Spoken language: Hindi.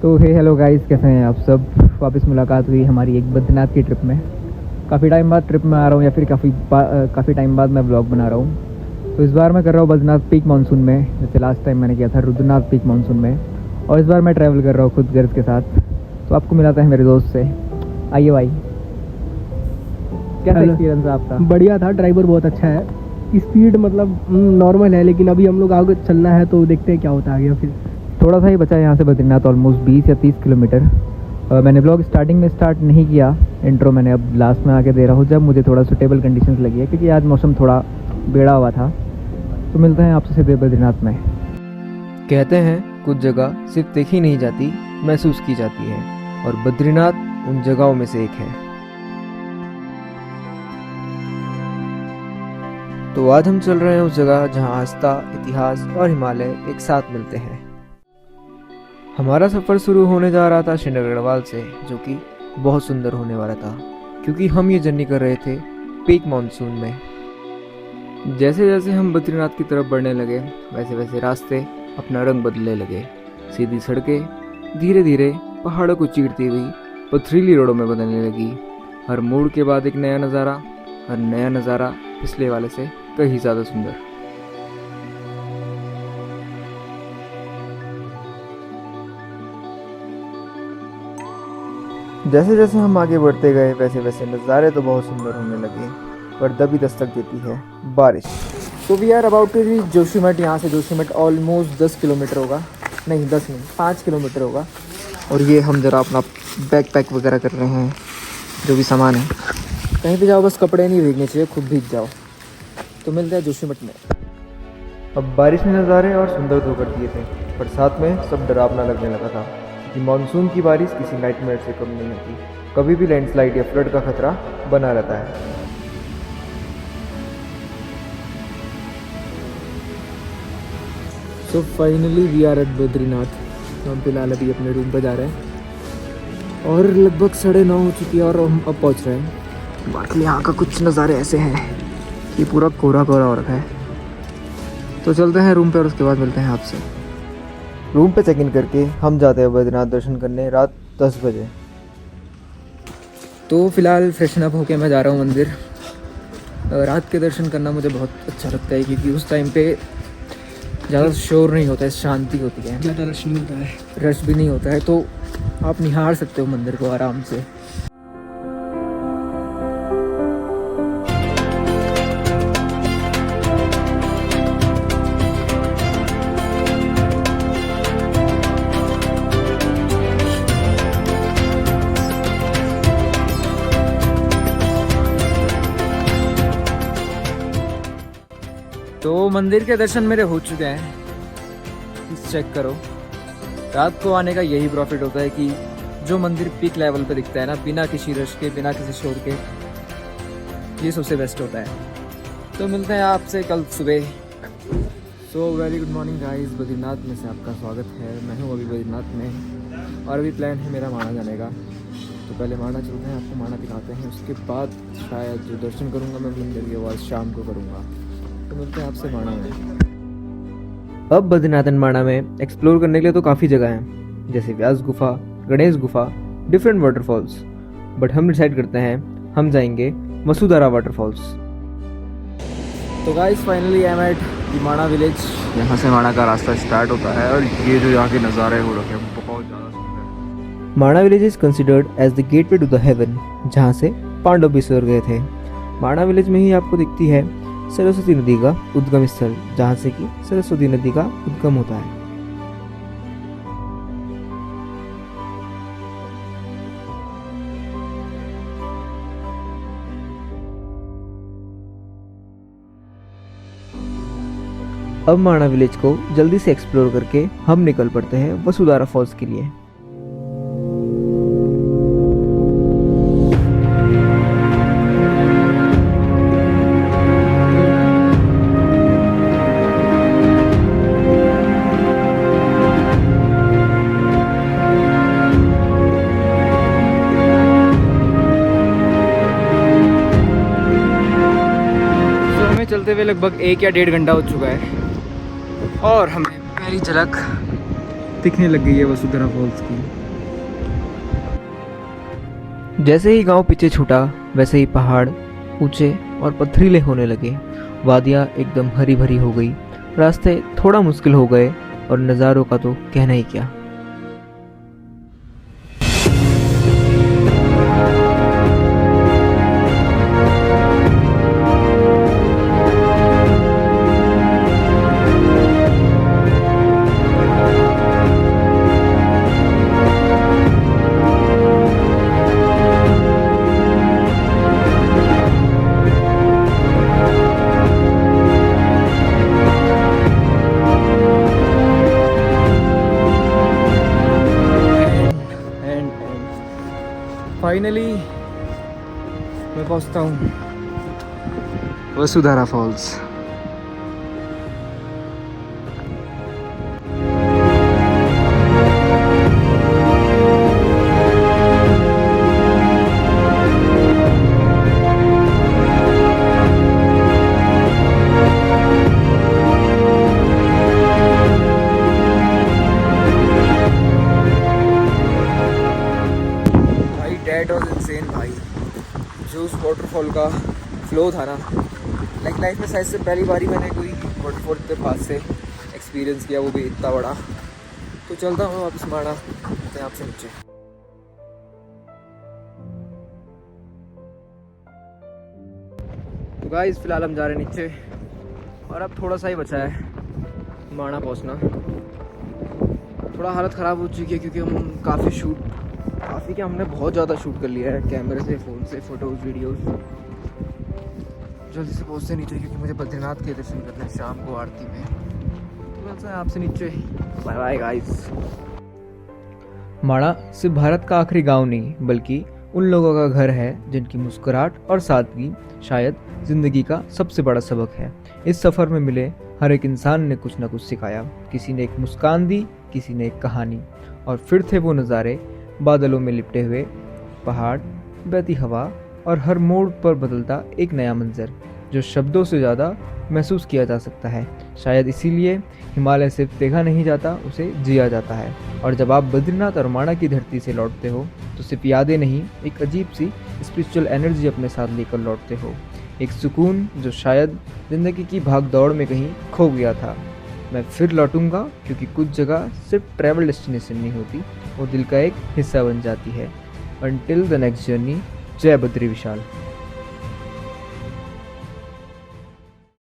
तो हेलो गाइस, कैसे हैं आप सब। वापस मुलाकात हुई हमारी एक बद्रीनाथ की ट्रिप में। काफ़ी टाइम बाद ट्रिप में आ रहा हूँ, या फिर काफ़ी टाइम बाद मैं व्लॉग बना रहा हूँ। तो इस बार मैं कर रहा हूँ बद्रीनाथ पीक मानसून में, जैसे लास्ट टाइम मैंने किया था रुद्रनाथ पीक मानसून में। और इस बार मैं ट्रैवल कर रहा हूँ खुद गर्ज के साथ। तो आपको मिलाता है मेरे दोस्त से। आइए भाई, कैसा एक्सपीरियंस है आपका? बढ़िया था, ड्राइवर बहुत अच्छा है। स्पीड मतलब नॉर्मल है, लेकिन अभी हम लोग आगे चलना है तो देखते हैं क्या होता है आगे। फिर थोड़ा सा ही बचा है यहाँ से बद्रीनाथ, ऑलमोस्ट 20 या 30 किलोमीटर। मैंने ब्लॉग स्टार्टिंग में स्टार्ट नहीं किया, इंट्रो मैंने अब लास्ट में आके दे रहा हूँ, जब मुझे थोड़ा सुटेबल कंडीशंस लगी है, क्योंकि आज मौसम थोड़ा बेड़ा हुआ था। तो मिलते हैं आपसे सीधे बद्रीनाथ में। कहते हैं कुछ जगह सिर्फ देखी नहीं जाती, महसूस की जाती है, और बद्रीनाथ उन जगहों में से एक है। तो आज हम चल रहे हैं उस जगह जहां आस्था, इतिहास और हिमालय एक साथ मिलते हैं। हमारा सफ़र शुरू होने जा रहा था श्रीनगर गढ़वाल से, जो कि बहुत सुंदर होने वाला था, क्योंकि हम ये जर्नी कर रहे थे पीक मानसून में। जैसे जैसे हम बद्रीनाथ की तरफ बढ़ने लगे, वैसे वैसे रास्ते अपना रंग बदलने लगे। सीधी सड़कें धीरे धीरे पहाड़ों को चीरती हुई पथरीली रोडों में बदलने लगी। हर मोड़ के बाद एक नया नज़ारा, हर नया नज़ारा पिछले वाले से कहीं ज़्यादा सुंदर। जैसे जैसे हम आगे बढ़ते गए, वैसे वैसे नज़ारे तो बहुत सुंदर होने लगे, पर तभी दस्तक देती है बारिश। तो we are about to reach Joshimath. यहाँ से जोशीमठ ऑलमोस्ट 10 किलोमीटर होगा, नहीं 10 नहीं 5 किलोमीटर होगा। और ये हम ज़रा अपना बैग पैक वगैरह कर रहे हैं, जो भी सामान है। कहीं भी जाओ बस कपड़े नहीं भीगने चाहिए, खुद भीग जाओ। तो मिलते हैं जोशीमठ में। अब बारिश ने नज़ारे और सुंदर तो कर दिए थे, पर साथ में सब डरावना लगने लगा था, कि मानसून की बारिश किसी नाइटमेयर से कम नहीं होती। कभी भी लैंडस्लाइड या फ्लड का खतरा बना रहता है। तो finally we are at Badrinath. हम फिलहाल अभी अपने रूम पर जा रहे हैं, और लगभग 9:30 हो चुकी है, और हम अब पहुंच रहे हैं। बाकी यहाँ का कुछ नज़ारे ऐसे हैं कि पूरा कोहरा कोहरा हो रखा है। तो चलते हैं रूम पे, और उसके बाद मिलते हैं आपसे। रूम पे चेक इन करके हम जाते हैं बद्रीनाथ दर्शन करने रात 10 बजे। तो फिलहाल फ्रेशन अप होके मैं जा रहा हूँ मंदिर। रात के दर्शन करना मुझे बहुत अच्छा लगता है, क्योंकि उस टाइम पे ज़्यादा शोर नहीं होता है, शांति होती है, ज़्यादा रश नहीं होता है, रश भी नहीं होता है, तो आप निहार सकते हो मंदिर को आराम से। तो मंदिर के दर्शन मेरे हो चुके हैं, चेक करो। रात को आने का यही प्रॉफिट होता है कि जो मंदिर पीक लेवल पे दिखता है ना, बिना किसी रश के, बिना किसी शोर के, ये सबसे बेस्ट होता है। तो मिलते हैं आपसे कल सुबह। So very good morning guys, Badrinath में से आपका स्वागत है। मैं हूँ अभी बद्रीनाथ में, और अभी प्लान है मेरा माणा जाने का। तो पहले माणा चलते हैं, आपको माणा दिखाते हैं, उसके बाद शायद जो दर्शन करूँगा मैं मंदिर के, बाद शाम को करूँगा। तो मिलते हैं आपसे माणा में। अब बद्रीनाथ माणा में एक्सप्लोर करने के लिए तो काफ़ी जगह हैं, जैसे व्यास Gufa, Ganesh Gufa, different waterfalls. But हम डिसाइड करते हैं हम जाएंगे वसुधारा वाटरफॉल्स। तो guys finally I am at Mana village. यहाँ से माणा का रास्ता स्टार्ट होता है, और ये जो यहाँ के नज़ारे हो रखे हैं बहुत ज़्यादा सुंदर। Mana village is considered as the gateway to the heaven, जहाँ से पांडव भी स्वर्ग गए थे। माणा विलेज में ही आपको दिखती है सरस्वती नदी का उद्गम स्थल, जहाँ से कि सरस्वती नदी का उद्गम होता है। अब माणा विलेज को जल्दी से एक्सप्लोर करके हम निकल पड़ते हैं वसुधारा फॉल्स के लिए। चलते हुए लगभग 1 या 1.5 घंटा हो चुका है, और हमें पहली झलक दिखने लग गई है वसुंधरा फॉल्स की। जैसे ही गांव पीछे छूटा वैसे ही पहाड़ ऊंचे और पथरीले होने लगे। वादियाँ एकदम हरी भरी हो गई, रास्ते थोड़ा मुश्किल हो गए और नज़ारों का तो कहना ही क्या। फाइनली मैं पहुंचता हूँ Vasudhara falls. That was insane भाई, जो उस वाटरफॉल का फ्लो था ना, लाइक लाइफ में शायद से पहली बारी मैंने कोई वाटरफॉल के पास से एक्सपीरियंस किया, वो भी इतना बड़ा। तो चलता हूँ वापस माड़ा अपने आप से नीचे। तो गाइस फिलहाल हम जा रहे हैं नीचे और अब थोड़ा सा ही बचा है माड़ा पहुँचना। थोड़ा हालत ख़राब हो चुकी है क्योंकि हम काफ़ी क्या हमने बहुत ज़्यादा शूट कर लिया है कैमरे से, फ़ोन से, फ़ोटोज़, वीडियोज़। जल्दी से पहुँचते नीचे क्योंकि मुझे बद्रीनाथ के दर्शन करना है शाम को आरती में। तो मिलते हैं आपसे नीचे। Bye bye guys. माड़ा सिर्फ भारत का आखिरी गांव नहीं बल्कि उन लोगों का घर है जिनकी मुस्कुराहट और सादगी शायद ज़िंदगी का सबसे बड़ा सबक है। इस सफ़र में मिले हर एक इंसान ने कुछ ना कुछ सिखाया। किसी ने एक मुस्कान दी, किसी ने एक कहानी, और फिर थे वो नज़ारे, बादलों में लिपटे हुए पहाड़, बहती हवा और हर मोड़ पर बदलता एक नया मंजर जो शब्दों से ज़्यादा महसूस किया जा सकता है। शायद इसीलिए हिमालय सिर्फ देखा नहीं जाता, उसे जिया जाता है। और जब आप बद्रीनाथ और माणा की धरती से लौटते हो तो सिर्फ यादें नहीं, एक अजीब सी स्पिरिचुअल एनर्जी अपने साथ लेकर लौटते हो। एक सुकून जो शायद ज़िंदगी की भाग दौड़ में कहीं खो गया था। मैं फिर लौटूंगा क्योंकि कुछ जगह सिर्फ ट्रैवल डेस्टिनेशन नहीं होती, वो दिल का एक हिस्सा बन जाती है। Until the next journey, जय बद्री विशाल।